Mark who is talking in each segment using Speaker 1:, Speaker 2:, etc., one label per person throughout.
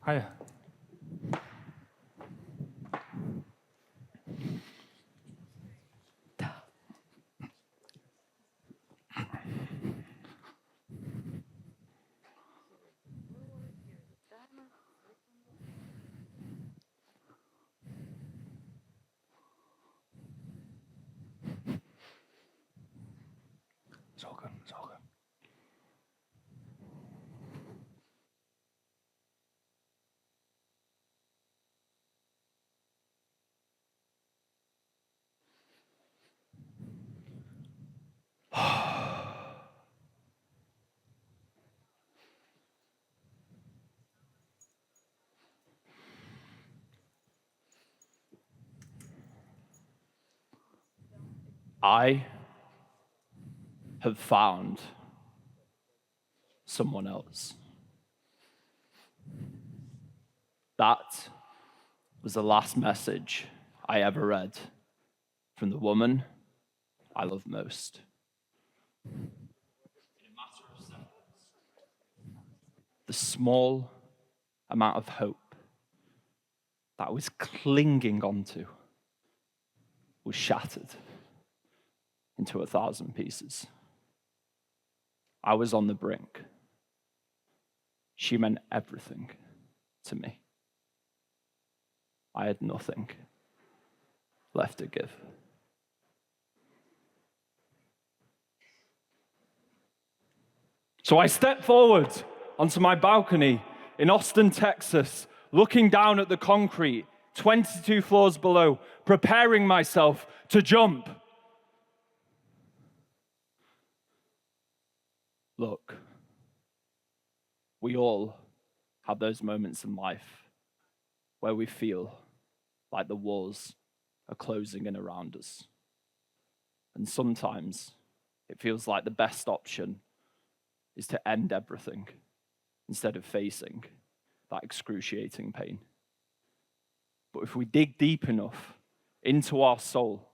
Speaker 1: Hiya. It's all good. It's all good. I have found someone else. That was the last message I ever read from the woman I love most. In a matter of seconds, the small amount of hope that I was clinging onto was shattered into 1,000 pieces. I was on the brink. She meant everything to me. I had nothing left to give. So I stepped forward onto my balcony in Austin, Texas, looking down at the concrete 22 floors below, preparing myself to jump. Look, we all have those moments in life where we feel like the walls are closing in around us. And sometimes it feels like the best option is to end everything instead of facing that excruciating pain. But if we dig deep enough into our soul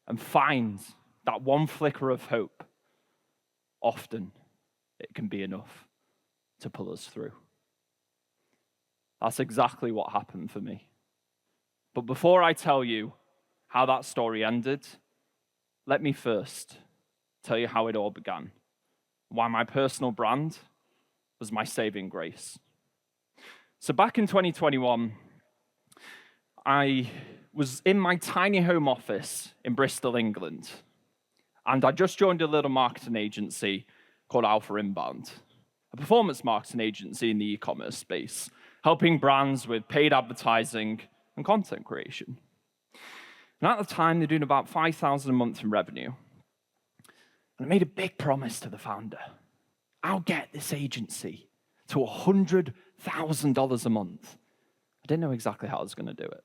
Speaker 1: and find that one flicker of hope, often it can be enough to pull us through. That's exactly what happened for me. But before I tell you how that story ended, let me first tell you how it all began, why my personal brand was my saving grace. So back in 2021, I was in my tiny home office in Bristol, England, and I just joined a little marketing agency called Alpha Inbound, a performance marketing agency in the e-commerce space, helping brands with paid advertising and content creation. And at the time, they're doing about $5,000 a month in revenue. And I made a big promise to the founder. I'll get this agency to $100,000 a month. I didn't know exactly how I was going to do it.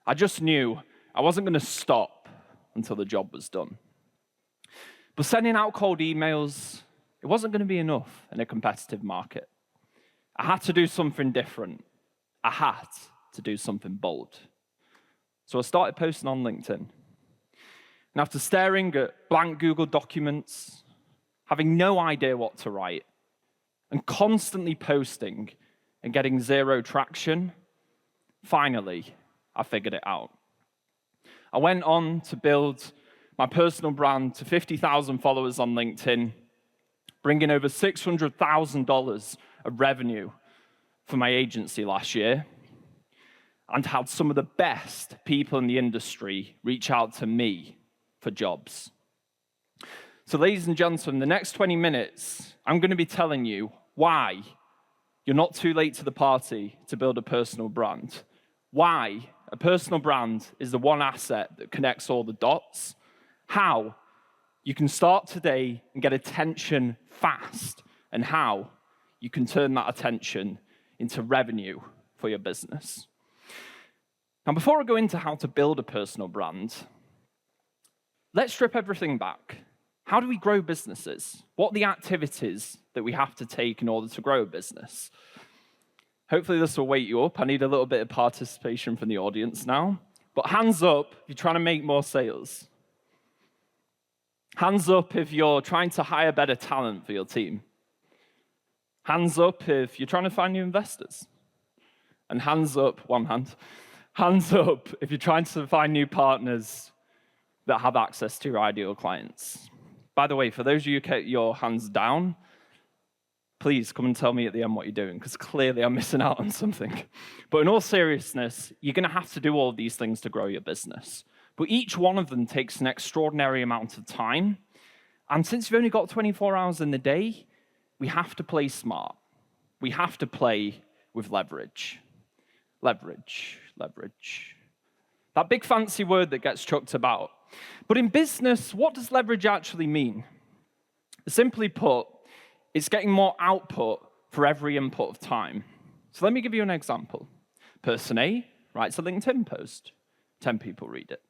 Speaker 1: I just knew I wasn't going to stop until the job was done. But sending out cold emails, it wasn't going to be enough in a competitive market. I had to do something different. I had to do something bold. So I started posting on LinkedIn. And after staring at blank Google documents, having no idea what to write, and constantly posting and getting zero traction, finally, I figured it out. I went on to build my personal brand to 50,000 followers on LinkedIn, bringing over $600,000 of revenue for my agency last year, and had some of the best people in the industry reach out to me for jobs. So ladies and gentlemen, the next 20 minutes, I'm going to be telling you why you're not too late to the party to build a personal brand, why a personal brand is the one asset that connects all the dots, how you can start today and get attention fast, and how you can turn that attention into revenue for your business. Now, before I go into how to build a personal brand, let's strip everything back. How do we grow businesses? What are the activities that we have to take in order to grow a business? Hopefully this will wake you up. I need a little bit of participation from the audience now. But hands up if you're trying to make more sales. Hands up if you're trying to hire better talent for your team. Hands up if you're trying to find new investors. And hands up, one hand, hands up if you're trying to find new partners that have access to your ideal clients. By the way, for those of you who kept your hands down, please come and tell me at the end what you're doing, because clearly I'm missing out on something. But in all seriousness, you're going to have to do all of these things to grow your business. But each one of them takes an extraordinary amount of time. And since you've only got 24 hours in the day, we have to play smart. We have to play with leverage. Leverage, leverage. That big fancy word that gets chucked about. But in business, what does leverage actually mean? Simply put, it's getting more output for every input of time. So let me give you an example. Person A writes a LinkedIn post. 10 people read it.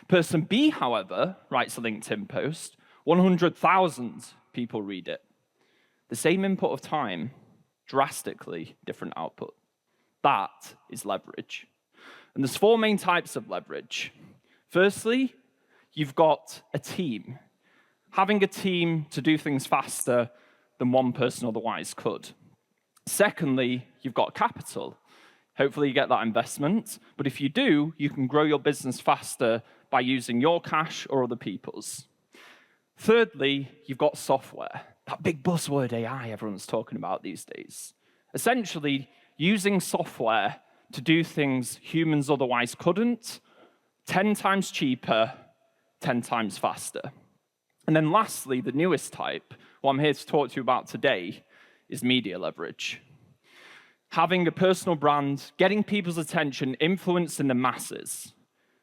Speaker 1: Person B, however, writes a LinkedIn post. 100,000 people read it. The same input of time, drastically different output. That is leverage. And there's 4 main types of leverage. Firstly, you've got a team. Having a team to do things faster than one person otherwise could. Secondly, you've got capital. Hopefully you get that investment, but if you do, you can grow your business faster by using your cash or other people's. Thirdly, you've got software. That big buzzword AI everyone's talking about these days. Essentially, using software to do things humans otherwise couldn't, 10 times cheaper, 10 times faster. And then lastly, the newest type, what I'm here to talk to you about today, is media leverage. Having a personal brand, getting people's attention, influencing the masses.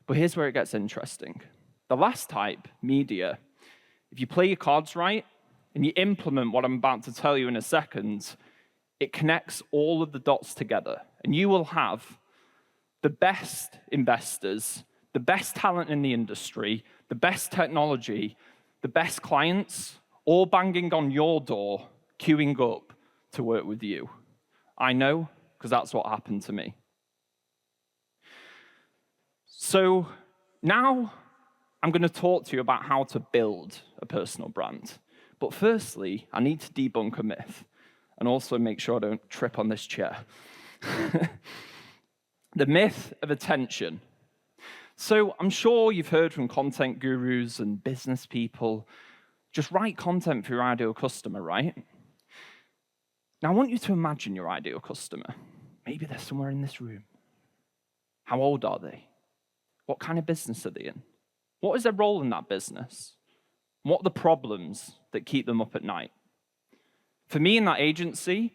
Speaker 1: But here's where it gets interesting. The last type, media, if you play your cards right and you implement what I'm about to tell you in a second, it connects all of the dots together. And you will have the best investors, the best talent in the industry, the best technology, the best clients, all banging on your door, queuing up to work with you. I know, because that's what happened to me. So now I'm going to talk to you about how to build a personal brand. But firstly, I need to debunk a myth and also make sure I don't trip on this chair. The myth of attention. So I'm sure you've heard from content gurus and business people, just write content for your ideal customer, right? Now I want you to imagine your ideal customer. Maybe they're somewhere in this room. How old are they? What kind of business are they in? What is their role in that business? What are the problems that keep them up at night? For me in that agency,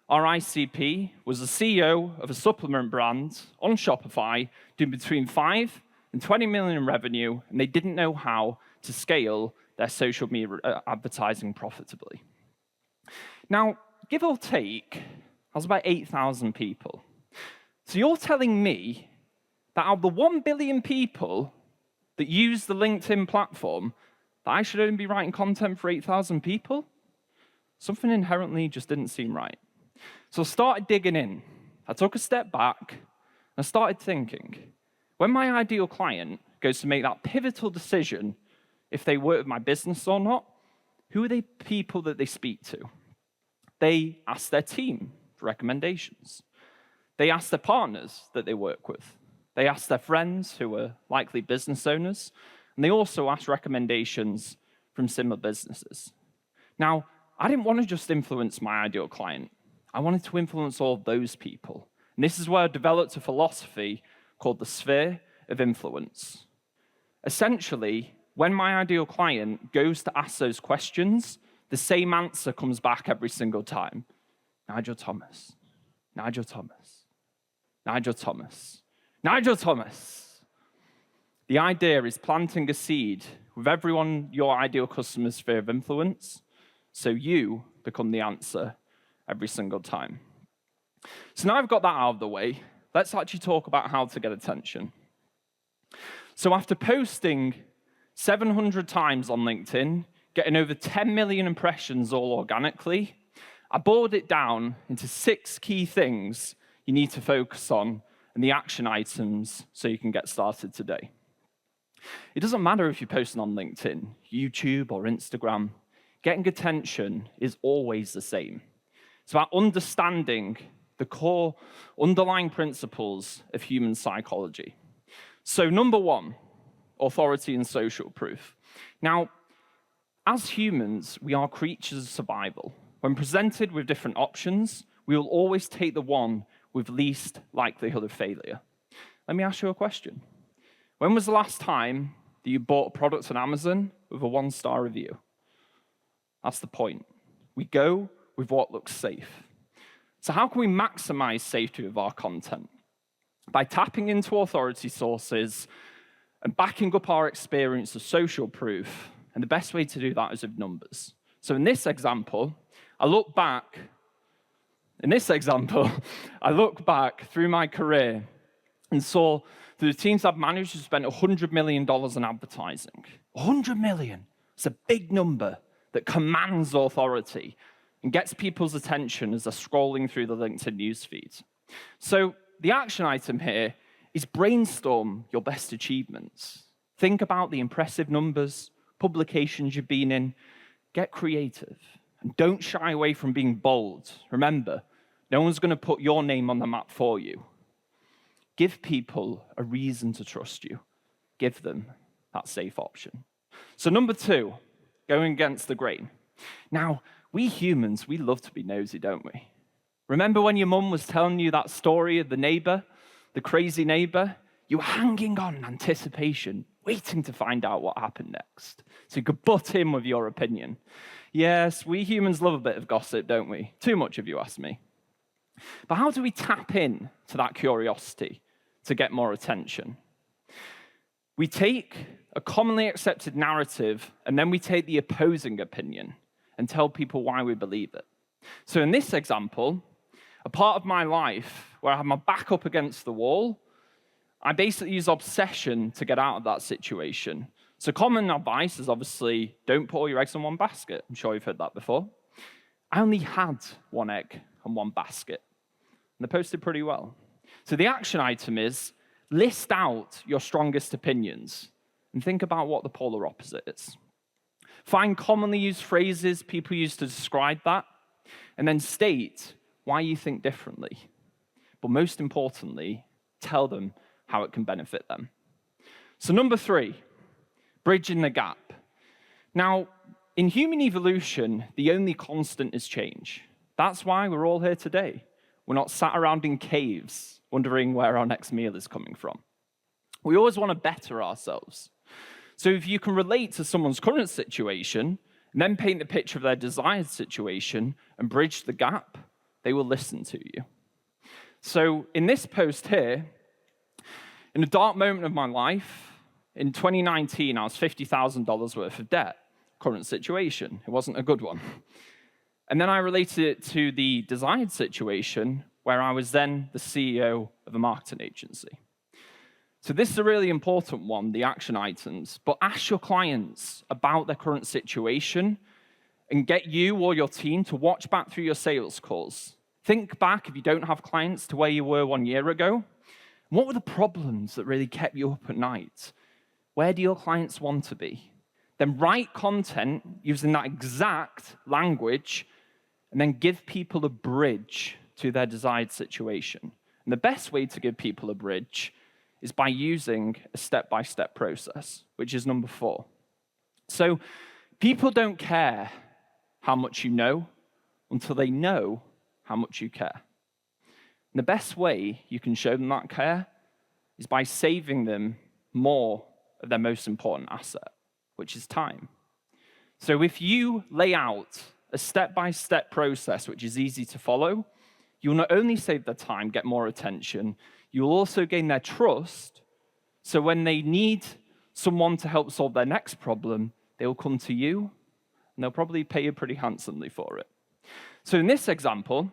Speaker 1: our ICP was the CEO of a supplement brand on Shopify doing between 5 and 20 million in revenue, and they didn't know how to scale their social media advertising profitably. Now, give or take, that was about 8,000 people. So you're telling me that out of the 1 billion people that use the LinkedIn platform, that I should only be writing content for 8,000 people? Something inherently just didn't seem right. So I started digging in. I took a step back, and I started thinking, when my ideal client goes to make that pivotal decision if they work with my business or not, who are the people that they speak to? They ask their team for recommendations. They ask their partners that they work with. They ask their friends who are likely business owners, and they also ask recommendations from similar businesses. Now, I didn't want to just influence my ideal client. I wanted to influence all of those people. And this is where I developed a philosophy called the sphere of influence. Essentially, when my ideal client goes to ask those questions, the same answer comes back every single time. Nigel Thomas, Nigel Thomas, Nigel Thomas, Nigel Thomas. The idea is planting a seed with everyone your ideal customer's sphere of influence, so you become the answer every single time. So now I've got that out of the way, let's actually talk about how to get attention. So after posting 700 times on LinkedIn, getting over 10 million impressions all organically, I boiled it down into 6 key things you need to focus on and the action items so you can get started today. It doesn't matter if you're posting on LinkedIn, YouTube, or Instagram. Getting attention is always the same. It's about understanding the core underlying principles of human psychology. So number one, authority and social proof. Now, as humans, we are creatures of survival. When presented with different options, we will always take the one with least likelihood of failure. Let me ask you a question. When was the last time that you bought a product on Amazon with a 1-star review? That's the point. We go with what looks safe. So how can we maximize safety with our content? By tapping into authority sources and backing up our experience of social proof. And the best way to do that is with numbers. So in this example, I look back through my career and saw through the teams I've managed to spend $100 million on advertising. $100 million. It's a big number that commands authority and gets people's attention as they're scrolling through the LinkedIn newsfeed. So the action item here is brainstorm your best achievements. Think about the impressive numbers, publications you've been in. Get creative. And don't shy away from being bold. Remember, no one's going to put your name on the map for you. Give people a reason to trust you. Give them that safe option. So number two, going against the grain. Now, we humans, we love to be nosy, don't we? Remember when your mum was telling you that story of the neighbor, the crazy neighbor? You were hanging on in anticipation, waiting to find out what happened next, so you could butt in with your opinion. Yes, we humans love a bit of gossip, don't we? Too much, if you ask me. But how do we tap in to that curiosity to get more attention? We take a commonly accepted narrative, and then we take the opposing opinion and tell people why we believe it. So in this example, a part of my life where I have my back up against the wall, I basically use obsession to get out of that situation. So common advice is obviously, don't put all your eggs in one basket. I'm sure you've heard that before. I only had one egg and one basket. And they posted pretty well. So the action item is, list out your strongest opinions and think about what the polar opposite is. Find commonly used phrases people use to describe that, and then state why you think differently. But most importantly, tell them how it can benefit them. So number three, bridging the gap. Now, in human evolution, the only constant is change. That's why we're all here today. We're not sat around in caves wondering where our next meal is coming from. We always want to better ourselves. So if you can relate to someone's current situation, and then paint the picture of their desired situation and bridge the gap, they will listen to you. So in this post here, in a dark moment of my life, in 2019, I was $50,000 worth of debt. Current situation. It wasn't a good one. And then I related it to the desired situation where I was then the CEO of a marketing agency. So this is a really important one, the action items. But ask your clients about their current situation and get you or your team to watch back through your sales calls. Think back, if you don't have clients, to where you were 1 year ago. What were the problems that really kept you up at night? Where do your clients want to be? Then write content using that exact language and then give people a bridge to their desired situation. And the best way to give people a bridge is by using a step-by-step process, which is number 4. So people don't care how much you know until they know how much you care. And the best way you can show them that care is by saving them more of their most important asset, which is time. So if you lay out a step-by-step process which is easy to follow, you'll not only save their time, get more attention, you'll also gain their trust, so when they need someone to help solve their next problem, they'll come to you, and they'll probably pay you pretty handsomely for it. So in this example,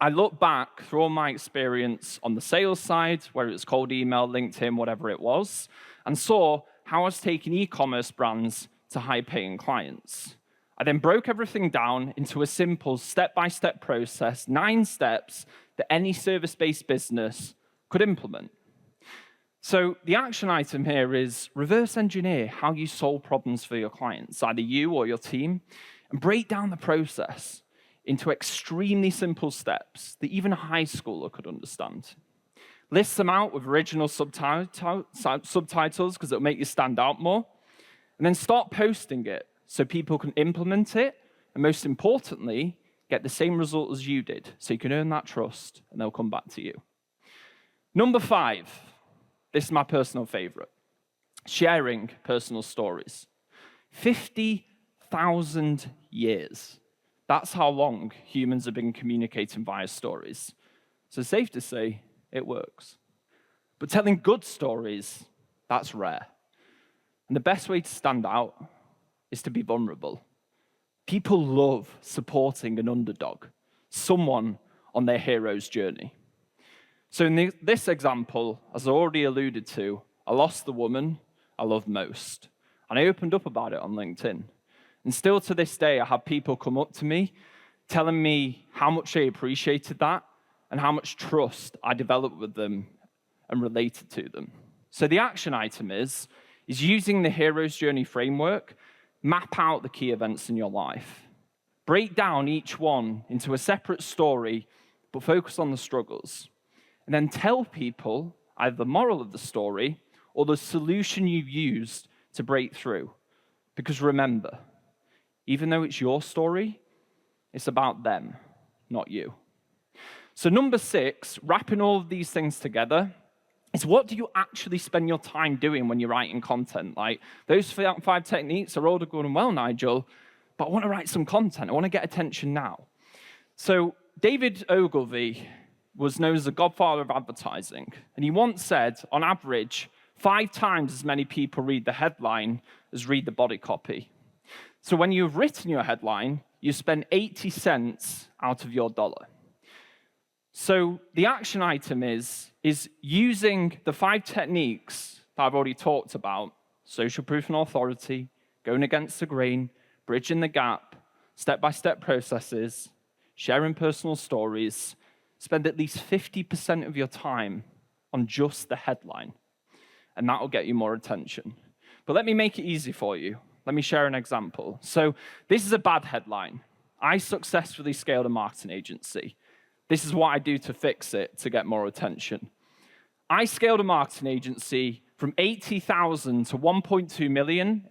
Speaker 1: I look back through all my experience on the sales side, whether it's cold email, LinkedIn, whatever it was, and saw how I was taking e-commerce brands to high-paying clients. I then broke everything down into a simple step-by-step process, 9 steps that any service-based business could implement. So the action item here is reverse engineer how you solve problems for your clients, either you or your team, and break down the process. into extremely simple steps that even a high schooler could understand. List them out with original subtitles because it'll make you stand out more. And then start posting it so people can implement it. And most importantly, get the same result as you did. So you can earn that trust and they'll come back to you. Number 5, this is my personal favorite. Sharing personal stories. 50,000 years. That's how long humans have been communicating via stories. So it's safe to say it works. But telling good stories, that's rare. And the best way to stand out is to be vulnerable. People love supporting an underdog, someone on their hero's journey. So in this example, as I already alluded to, I lost the woman I loved most. And I opened up about it on LinkedIn. And still to this day, I have people come up to me telling me how much they appreciated that and how much trust I developed with them and related to them. So the action item is using the hero's journey framework, map out the key events in your life. Break down each one into a separate story, but focus on the struggles. And then tell people either the moral of the story or the solution you've used to break through. Because remember, even though it's your story, it's about them, not you. So number 6, wrapping all of these things together, is what do you actually spend your time doing when you're writing content? Like, those 5 techniques are all good and well, Nigel, but I want to write some content. I want to get attention now. So David Ogilvy was known as the godfather of advertising, and he once said, on average, 5 times as many people read the headline as read the body copy. So when you've written your headline, you spend 80 cents out of your dollar. So the action item is using the 5 techniques that I've already talked about: social proof and authority, going against the grain, bridging the gap, step-by-step processes, sharing personal stories. Spend at least 50% of your time on just the headline, and that will get you more attention. But let me make it easy for you. Let me share an example. So this is a bad headline. I successfully scaled a marketing agency. This is what I do to fix it, to get more attention. I scaled a marketing agency from 80,000 to 1.2 million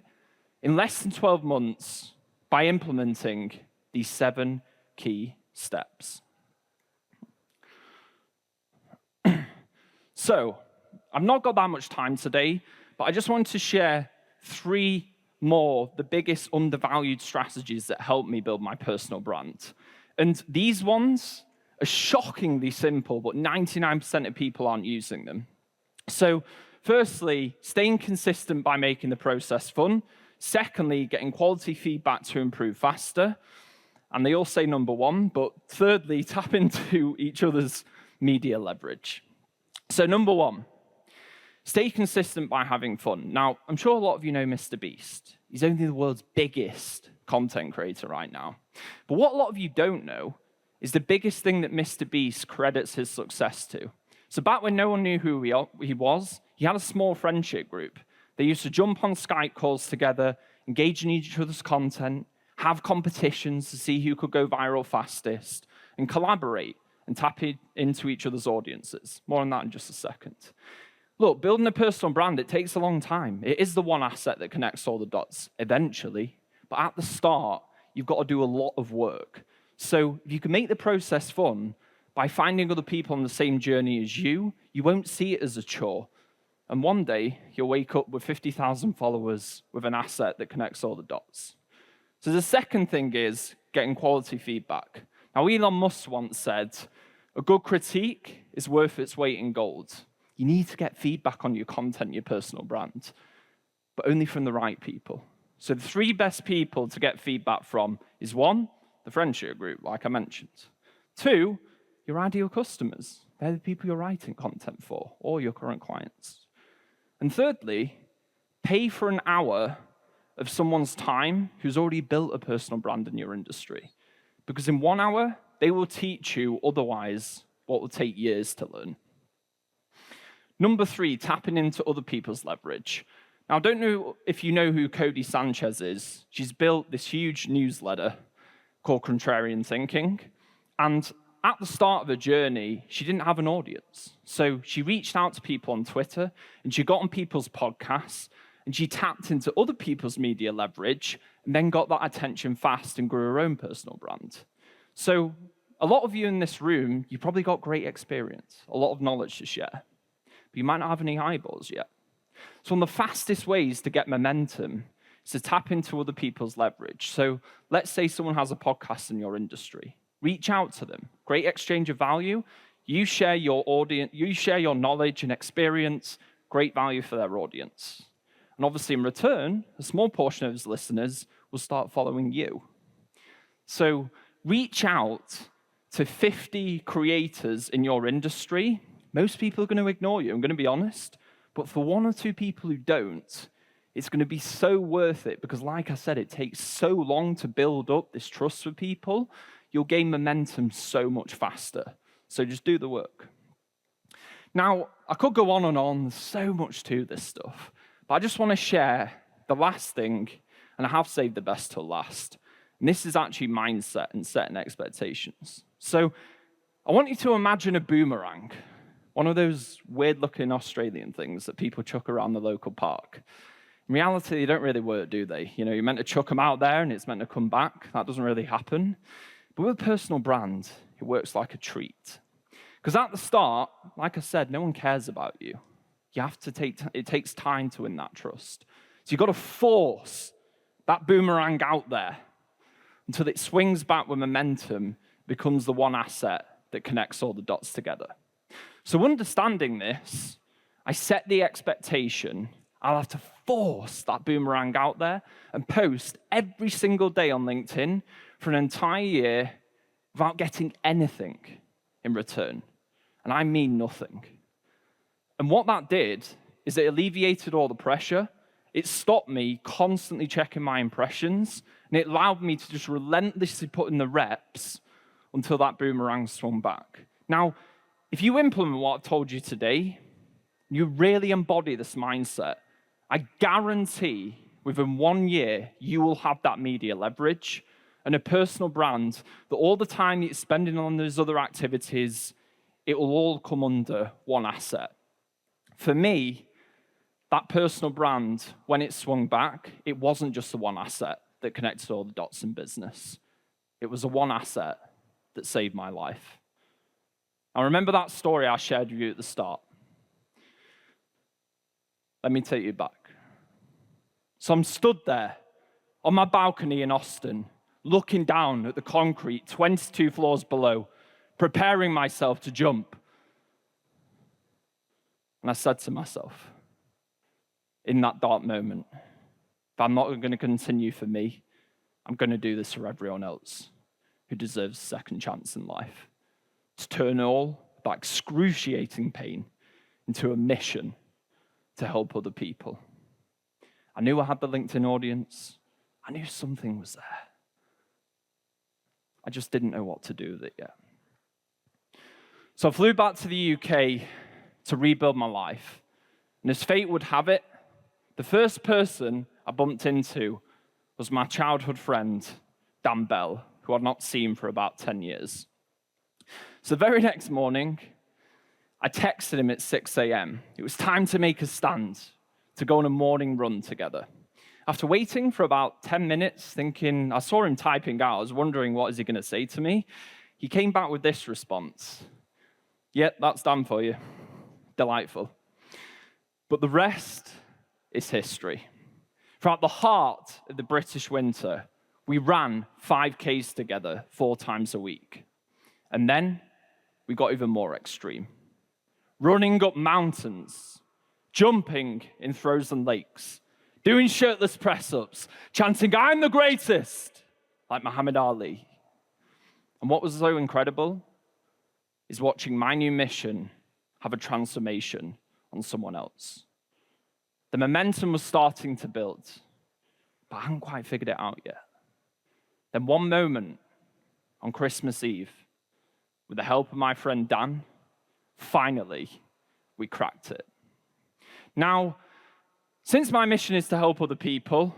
Speaker 1: in less than 12 months by implementing these 7 key steps. So, I've not got that much time today, but I just wanted to share 3 more, the biggest undervalued strategies that helped me build my personal brand. And these ones are shockingly simple, but 99% of people aren't using them. So, firstly, staying consistent by making the process fun. Secondly, getting quality feedback to improve faster. And they all say number 1, but thirdly, tap into each other's media leverage. So number 1, stay consistent by having fun. Now, I'm sure a lot of you know Mr. Beast. He's only the world's biggest content creator right now. But what a lot of you don't know is the biggest thing that Mr. Beast credits his success to. So back when no one knew who he was, he had a small friendship group. They used to jump on Skype calls together, engage in each other's content, have competitions to see who could go viral fastest, and collaborate and tap into each other's audiences. More on that in just a second. Look, building a personal brand, it takes a long time. It is the one asset that connects all the dots eventually, but at the start, you've got to do a lot of work. So if you can make the process fun by finding other people on the same journey as you, you won't see it as a chore. And one day, you'll wake up with 50,000 followers with an asset that connects all the dots. So the second thing is getting quality feedback. Now, Elon Musk once said, a good critique is worth its weight in gold. You need to get feedback on your content, your personal brand, but only from the right people. So the 3 best people to get feedback from is 1, the friendship group, like I mentioned. 2, your ideal customers. They're the people you're writing content for, or your current clients. And thirdly, pay for an hour of someone's time who's already built a personal brand in your industry. Because in 1 hour, they will teach you otherwise what will take years to learn. Number 3, tapping into other people's leverage. Now, I don't know if you know who Cody Sanchez is. She's built this huge newsletter called contrarian thinking. And at the start of her journey, she didn't have an audience. So she reached out to people on Twitter, and she got on people's podcasts, and she tapped into other people's media leverage, and then got that attention fast and grew her own personal brand. So a lot of you in this room, you probably got great experience, a lot of knowledge to share, but you might not have any eyeballs yet. So one of the fastest ways to get momentum is to tap into other people's leverage. So let's say someone has a podcast in your industry. Reach out to them. Great exchange of value. You share your audience, you share your knowledge and experience, great value for their audience. And obviously in return, a small portion of those listeners will start following you. So reach out to 50 creators in your industry. Most people are going to ignore you, I'm going to be honest. But for one or two people who don't, it's going to be so worth it because, like I said, it takes so long to build up this trust with people. You'll gain momentum so much faster. So just do the work. Now, I could go on and on. There's so much to this stuff. But I just want to share the last thing, and I have saved the best till last. And this is actually mindset and setting expectations. So I want you to imagine a boomerang, one of those weird-looking Australian things that people chuck around the local park. In reality, they don't really work, do they? You know, you're meant to chuck them out there, and it's meant to come back. That doesn't really happen. But with a personal brand, it works like a treat. Because at the start, like I said, no one cares about you. You have to it takes time to win that trust. So you've got to force that boomerang out there until it swings back with momentum, becomes the one asset that connects all the dots together. So understanding this, I set the expectation I'll have to force that boomerang out there and post every single day on LinkedIn for an entire year without getting anything in return. And I mean nothing. And what that did is it alleviated all the pressure. It stopped me constantly checking my impressions, and it allowed me to just relentlessly put in the reps until that boomerang swung back. Now, if you implement what I've told you today, you really embody this mindset, I guarantee within 1 year, you will have that media leverage and a personal brand that all the time you're spending on those other activities, it will all come under one asset. For me, that personal brand, when it swung back, it wasn't just the one asset that connected all the dots in business. It was the one asset that saved my life. Now, remember that story I shared with you at the start? Let me take you back. So I'm stood there on my balcony in Austin, looking down at the concrete 22 floors below, preparing myself to jump. And I said to myself, in that dark moment, if I'm not going to continue for me, I'm going to do this for everyone else who deserves a second chance in life. To turn all that excruciating pain into a mission to help other people. I knew I had the LinkedIn audience. I knew something was there. I just didn't know what to do with it yet. So I flew back to the UK to rebuild my life. And as fate would have it, the first person I bumped into was my childhood friend, Dan Bell, who I'd not seen for about 10 years. So the very next morning, I texted him at 6 a.m. It was time to make a stand, to go on a morning run together. After waiting for about 10 minutes, thinking, I saw him typing out, I was wondering what is he going to say to me, he came back with this response. Yep, that's Dan for you. Delightful. But the rest is history. Throughout the heart of the British winter, we ran 5Ks together 4 times a week. And then we got even more extreme. Running up mountains, jumping in frozen lakes, doing shirtless press-ups, chanting, I'm the greatest, like Muhammad Ali. And what was so incredible is watching my new mission have a transformation on someone else. The momentum was starting to build, but I hadn't quite figured it out yet. Then one moment on Christmas Eve, with the help of my friend Dan, finally, we cracked it. Now, since my mission is to help other people,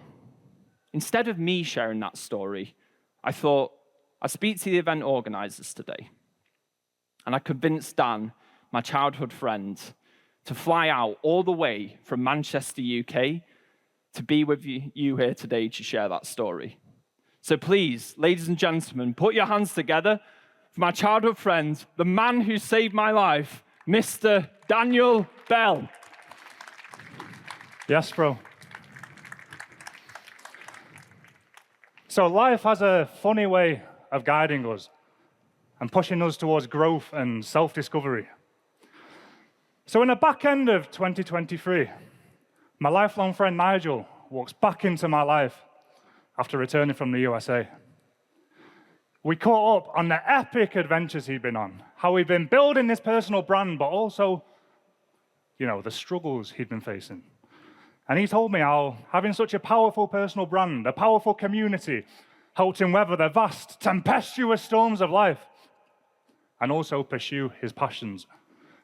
Speaker 1: instead of me sharing that story, I thought, I speak to the event organizers today, and I convinced Dan, my childhood friend, to fly out all the way from Manchester, UK, to be with you here today to share that story. So please, ladies and gentlemen, put your hands together for my childhood friend, the man who saved my life, Mr. Daniel Bell.
Speaker 2: Yes, bro. So life has a funny way of guiding us and pushing us towards growth and self-discovery. So in the back end of 2023, my lifelong friend Nigel walks back into my life after returning from the USA. We caught up on the epic adventures he'd been on, how he'd been building this personal brand, but also, the struggles he'd been facing. And he told me how having such a powerful personal brand, a powerful community, helped him weather the vast, tempestuous storms of life and also pursue his passions.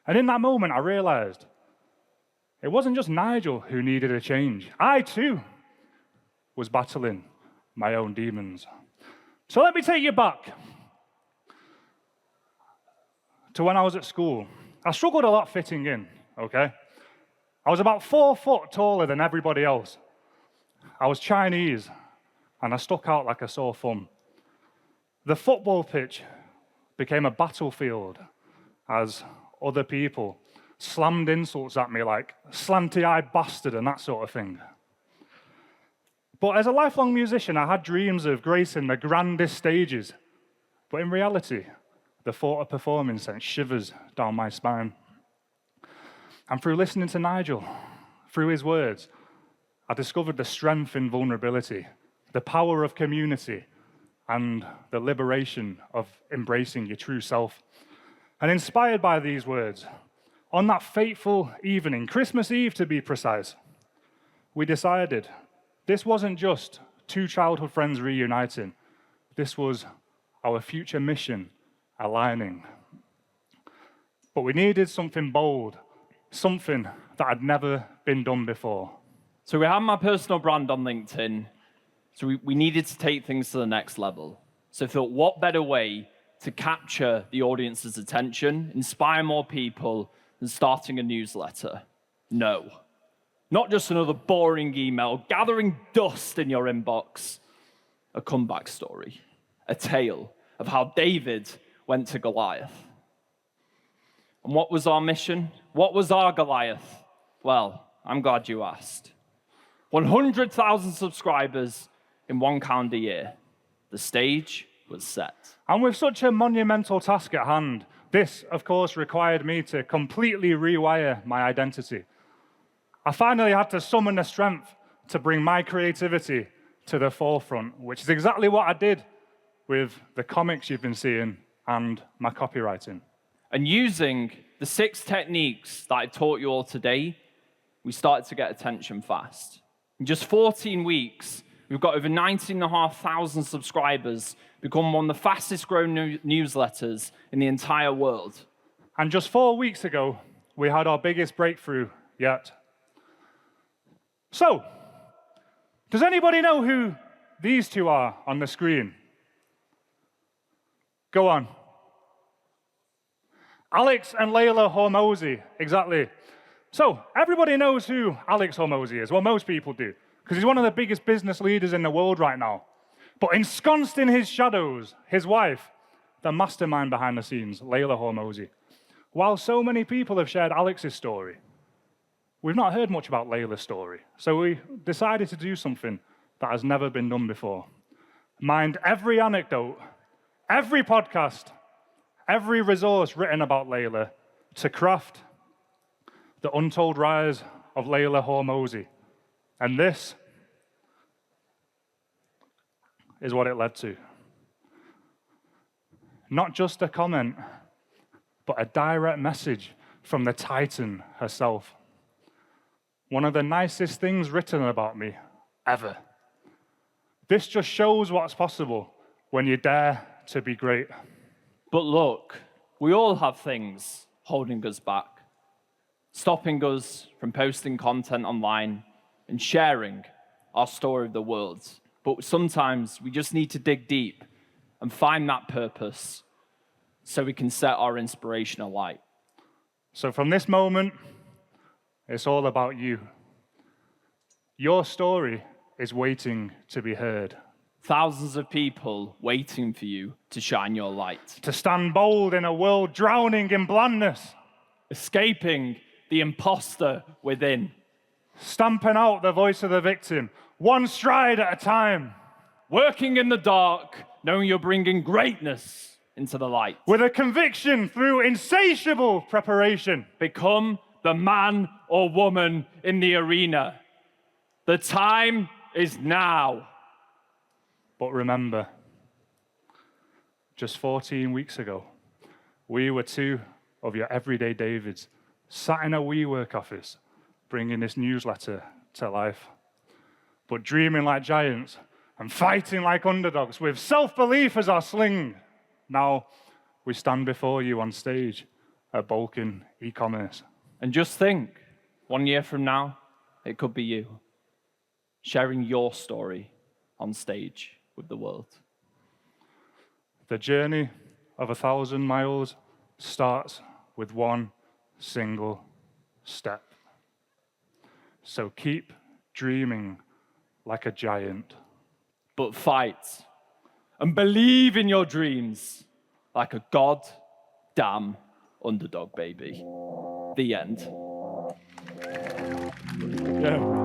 Speaker 2: And in that moment, I realized it wasn't just Nigel who needed a change. I, too, was battling my own demons. So let me take you back to when I was at school. I struggled a lot fitting in, okay? I was about 4 foot taller than everybody else. I was Chinese, and I stuck out like a sore thumb. The football pitch became a battlefield as other people slammed insults at me like slanty-eyed bastard and that sort of thing. But as a lifelong musician, I had dreams of gracing the grandest stages. But in reality, the thought of performing sent shivers down my spine. And through listening to Nigel, through his words, I discovered the strength in vulnerability, the power of community, and the liberation of embracing your true self. And inspired by these words, on that fateful evening, Christmas Eve to be precise, we decided this wasn't just two childhood friends reuniting. This was our future mission aligning. But we needed something bold, something that had never been done before.
Speaker 1: So we have my personal brand on LinkedIn. So we needed to take things to the next level. So I thought, what better way to capture the audience's attention, inspire more people, than starting a newsletter? No. Not just another boring email, gathering dust in your inbox. A comeback story. A tale of how David went to Goliath. And what was our mission? What was our Goliath? Well, I'm glad you asked. 100,000 subscribers in 1 calendar year. The stage was set.
Speaker 2: And with such a monumental task at hand, this, of course, required me to completely rewire my identity. I finally had to summon the strength to bring my creativity to the forefront, which is exactly what I did with the comics you've been seeing and my copywriting.
Speaker 1: And using the 6 techniques that I taught you all today, we started to get attention fast. In just 14 weeks, we've got over 19,500 subscribers, become one of the fastest growing newsletters in the entire world.
Speaker 2: And just 4 weeks ago, we had our biggest breakthrough yet. So, does anybody know who these two are on the screen? Go on. Alex and Layla Hormozi, exactly. So, everybody knows who Alex Hormozi is. Well, most people do, because he's one of the biggest business leaders in the world right now. But ensconced in his shadows, his wife, the mastermind behind the scenes, Layla Hormozi. While so many people have shared Alex's story, we've not heard much about Layla's story. So we decided to do something that has never been done before. Mined every anecdote, every podcast, every resource written about Layla to craft the untold rise of Layla Hormozi. And this is what it led to. Not just a comment, but a direct message from the Titan herself. One of the nicest things written about me ever. This just shows what's possible when you dare to be great.
Speaker 1: But look, we all have things holding us back, stopping us from posting content online and sharing our story of the world. But sometimes we just need to dig deep and find that purpose so we can set our inspiration alight.
Speaker 2: So from this moment, it's all about you. Your story is waiting to be heard.
Speaker 1: Thousands of people waiting for you to shine your light.
Speaker 2: To stand bold in a world drowning in blandness.
Speaker 1: Escaping the imposter within.
Speaker 2: Stamping out the voice of the victim, one stride at a time.
Speaker 1: Working in the dark, knowing you're bringing greatness into the light.
Speaker 2: With a conviction through insatiable preparation.
Speaker 1: Become the man or woman in the arena. The time is now.
Speaker 2: But remember, just 14 weeks ago, we were two of your everyday Davids, sat in a WeWork office, bringing this newsletter to life. But dreaming like giants and fighting like underdogs with self-belief as our sling. Now we stand before you on stage at Balkan eCommerce.
Speaker 1: And just think, 1 year from now, it could be you, sharing your story on stage with the world.
Speaker 2: The journey of 1,000 miles starts with one single step. So keep dreaming like a giant.
Speaker 1: But fight and believe in your dreams like a goddamn underdog, baby. The end. Yeah.